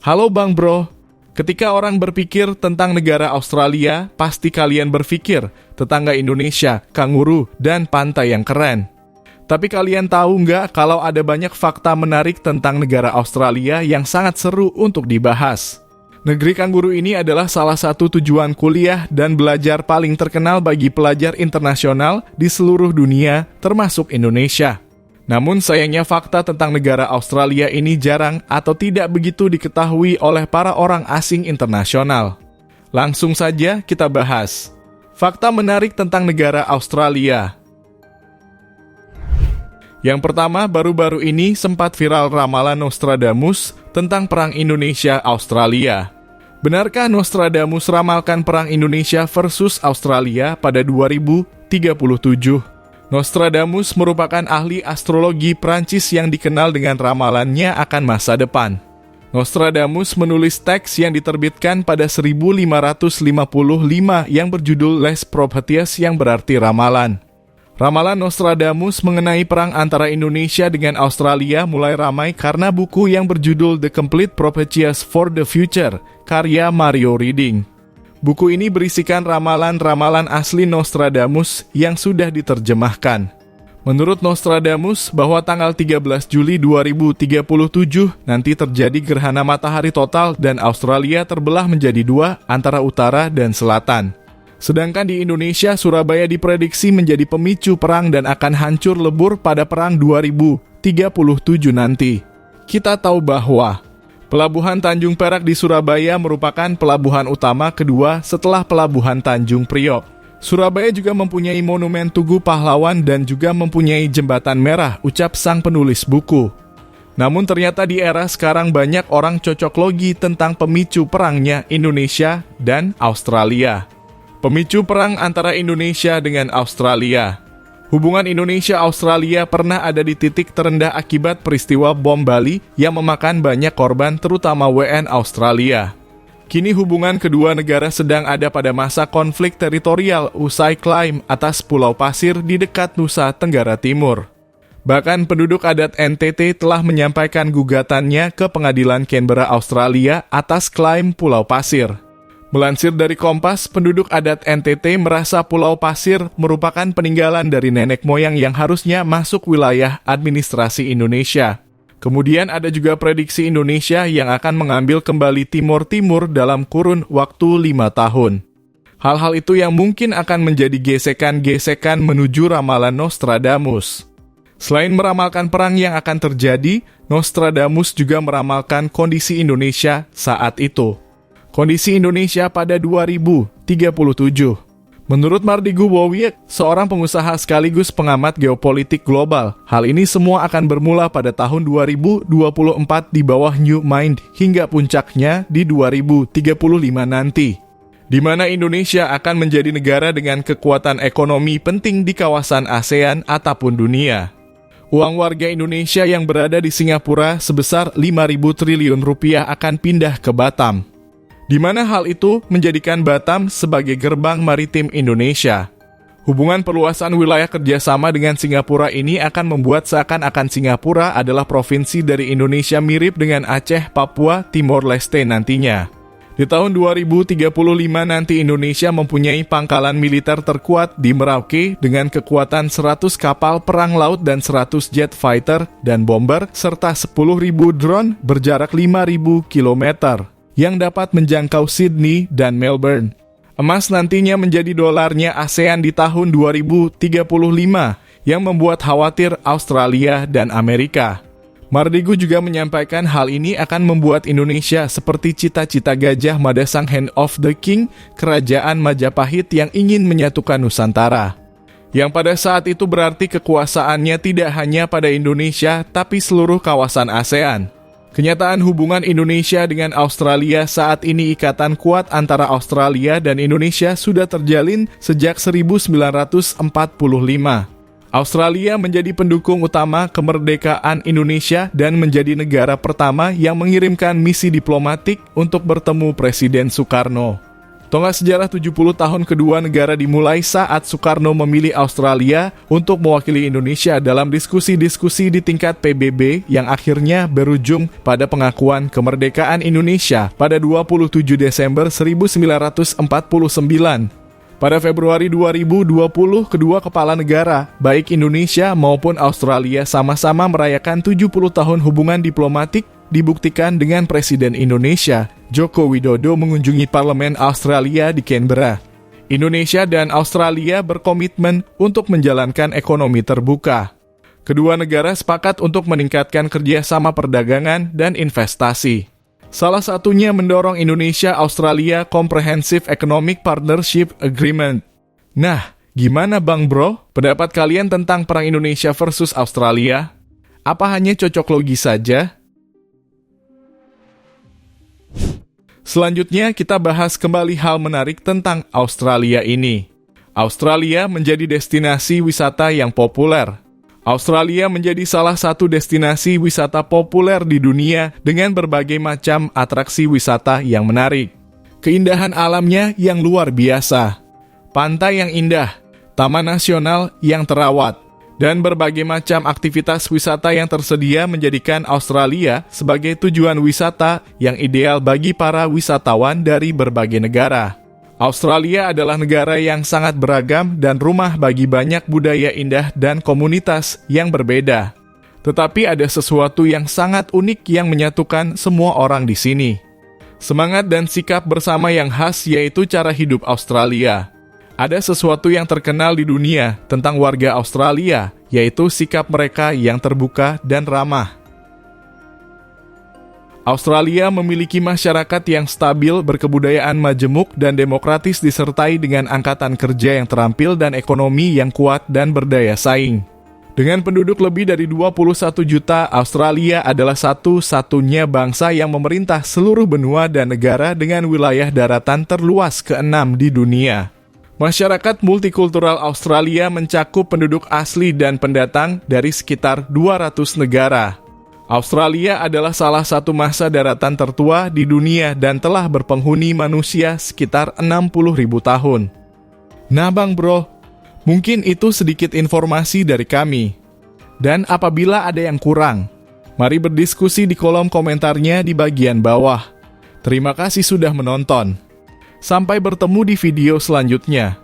Halo Bang Bro, ketika orang berpikir tentang negara Australia, pasti kalian berpikir tetangga Indonesia, kanguru, dan pantai yang keren. Tapi kalian tahu nggak kalau ada banyak fakta menarik tentang negara Australia yang sangat seru untuk dibahas? Negeri kanguru ini adalah salah satu tujuan kuliah dan belajar paling terkenal bagi pelajar internasional di seluruh dunia, termasuk Indonesia. Namun sayangnya fakta tentang negara Australia ini jarang atau tidak begitu diketahui oleh para orang asing internasional. Langsung saja kita bahas. Fakta menarik tentang negara Australia. Yang pertama, baru-baru ini sempat viral ramalan Nostradamus tentang Perang Indonesia-Australia. Benarkah Nostradamus ramalkan Perang Indonesia versus Australia pada 2037? Nostradamus merupakan ahli astrologi Prancis yang dikenal dengan ramalannya akan masa depan. Nostradamus menulis teks yang diterbitkan pada 1555 yang berjudul Les Prophéties yang berarti ramalan. Ramalan Nostradamus mengenai perang antara Indonesia dengan Australia mulai ramai karena buku yang berjudul The Complete Prophecies for the Future, karya Mario Reading. Buku ini berisikan ramalan-ramalan asli Nostradamus yang sudah diterjemahkan. Menurut Nostradamus, bahwa tanggal 13 Juli 2037 nanti terjadi gerhana matahari total dan Australia terbelah menjadi dua antara utara dan selatan. Sedangkan di Indonesia, Surabaya diprediksi menjadi pemicu perang dan akan hancur lebur pada perang 2037 nanti. Kita tahu bahwa Pelabuhan Tanjung Perak di Surabaya merupakan pelabuhan utama kedua setelah Pelabuhan Tanjung Priok. Surabaya juga mempunyai monumen Tugu Pahlawan dan juga mempunyai jembatan merah, ucap sang penulis buku. Namun ternyata di era sekarang banyak orang cocok logi tentang pemicu perangnya Indonesia dan Australia. Pemicu perang antara Indonesia dengan Australia. Hubungan Indonesia-Australia pernah ada di titik terendah akibat peristiwa bom Bali yang memakan banyak korban terutama WNA Australia. Kini hubungan kedua negara sedang ada pada masa konflik teritorial usai klaim atas Pulau Pasir di dekat Nusa Tenggara Timur. Bahkan penduduk adat NTT telah menyampaikan gugatannya ke pengadilan Canberra, Australia atas klaim Pulau Pasir. Melansir dari Kompas, penduduk adat NTT merasa Pulau Pasir merupakan peninggalan dari nenek moyang yang harusnya masuk wilayah administrasi Indonesia. Kemudian ada juga prediksi Indonesia yang akan mengambil kembali Timor Timur dalam kurun waktu 5 tahun. Hal-hal itu yang mungkin akan menjadi gesekan-gesekan menuju ramalan Nostradamus. Selain meramalkan perang yang akan terjadi, Nostradamus juga meramalkan kondisi Indonesia saat itu. Kondisi Indonesia pada 2037. Menurut Mardigu Wowiek, seorang pengusaha sekaligus pengamat geopolitik global, hal ini semua akan bermula pada tahun 2024 di bawah New Mind hingga puncaknya di 2035 nanti, di mana Indonesia akan menjadi negara dengan kekuatan ekonomi penting di kawasan ASEAN ataupun dunia. Uang warga Indonesia yang berada di Singapura sebesar 5.000 triliun rupiah akan pindah ke Batam, di mana hal itu menjadikan Batam sebagai gerbang maritim Indonesia. Hubungan perluasan wilayah kerjasama dengan Singapura ini akan membuat seakan-akan Singapura adalah provinsi dari Indonesia mirip dengan Aceh, Papua, Timor Leste nantinya. Di tahun 2035 nanti Indonesia mempunyai pangkalan militer terkuat di Merauke dengan kekuatan 100 kapal perang laut dan 100 jet fighter dan bomber serta 10.000 drone berjarak 5.000 kilometer yang dapat menjangkau Sydney dan Melbourne. Emas nantinya menjadi dolarnya ASEAN di tahun 2035 yang membuat khawatir Australia dan Amerika. Mardigu juga menyampaikan hal ini akan membuat Indonesia seperti cita-cita Gajah Mada sang Hand of the King, kerajaan Majapahit yang ingin menyatukan Nusantara. Yang pada saat itu berarti kekuasaannya tidak hanya pada Indonesia tapi seluruh kawasan ASEAN. Kenyataan hubungan Indonesia dengan Australia saat ini ikatan kuat antara Australia dan Indonesia sudah terjalin sejak 1945. Australia menjadi pendukung utama kemerdekaan Indonesia dan menjadi negara pertama yang mengirimkan misi diplomatik untuk bertemu Presiden Soekarno. Tonggak sejarah 70 tahun kedua negara dimulai saat Soekarno memilih Australia untuk mewakili Indonesia dalam diskusi-diskusi di tingkat PBB yang akhirnya berujung pada pengakuan kemerdekaan Indonesia pada 27 Desember 1949. Pada Februari 2020, kedua kepala negara, baik Indonesia maupun Australia sama-sama merayakan 70 tahun hubungan diplomatik dibuktikan dengan Presiden Indonesia, Joko Widodo mengunjungi Parlemen Australia di Canberra. Indonesia dan Australia berkomitmen untuk menjalankan ekonomi terbuka. Kedua negara sepakat untuk meningkatkan kerjasama perdagangan dan investasi. Salah satunya mendorong Indonesia-Australia Comprehensive Economic Partnership Agreement. Nah, gimana Bang Bro? Pendapat kalian tentang perang Indonesia versus Australia? Apa hanya cocok logi saja? Selanjutnya kita bahas kembali hal menarik tentang Australia ini. Australia menjadi destinasi wisata yang populer. Australia menjadi salah satu destinasi wisata populer di dunia dengan berbagai macam atraksi wisata yang menarik. Keindahan alamnya yang luar biasa. Pantai yang indah, taman nasional yang terawat, dan berbagai macam aktivitas wisata yang tersedia menjadikan Australia sebagai tujuan wisata yang ideal bagi para wisatawan dari berbagai negara. Australia adalah negara yang sangat beragam dan rumah bagi banyak budaya indah dan komunitas yang berbeda. Tetapi ada sesuatu yang sangat unik yang menyatukan semua orang di sini. Semangat dan sikap bersama yang khas yaitu cara hidup Australia. Ada sesuatu yang terkenal di dunia tentang warga Australia, yaitu sikap mereka yang terbuka dan ramah. Australia memiliki masyarakat yang stabil, berkebudayaan majemuk dan demokratis disertai dengan angkatan kerja yang terampil dan ekonomi yang kuat dan berdaya saing. Dengan penduduk lebih dari 21 juta, Australia adalah satu-satunya bangsa yang memerintah seluruh benua dan negara dengan wilayah daratan terluas ke-6 di dunia. Masyarakat multikultural Australia mencakup penduduk asli dan pendatang dari sekitar 200 negara. Australia adalah salah satu masa daratan tertua di dunia dan telah berpenghuni manusia sekitar 60.000 tahun. Nah Bang Bro, mungkin itu sedikit informasi dari kami. Dan apabila ada yang kurang, mari berdiskusi di kolom komentarnya di bagian bawah. Terima kasih sudah menonton. Sampai bertemu di video selanjutnya.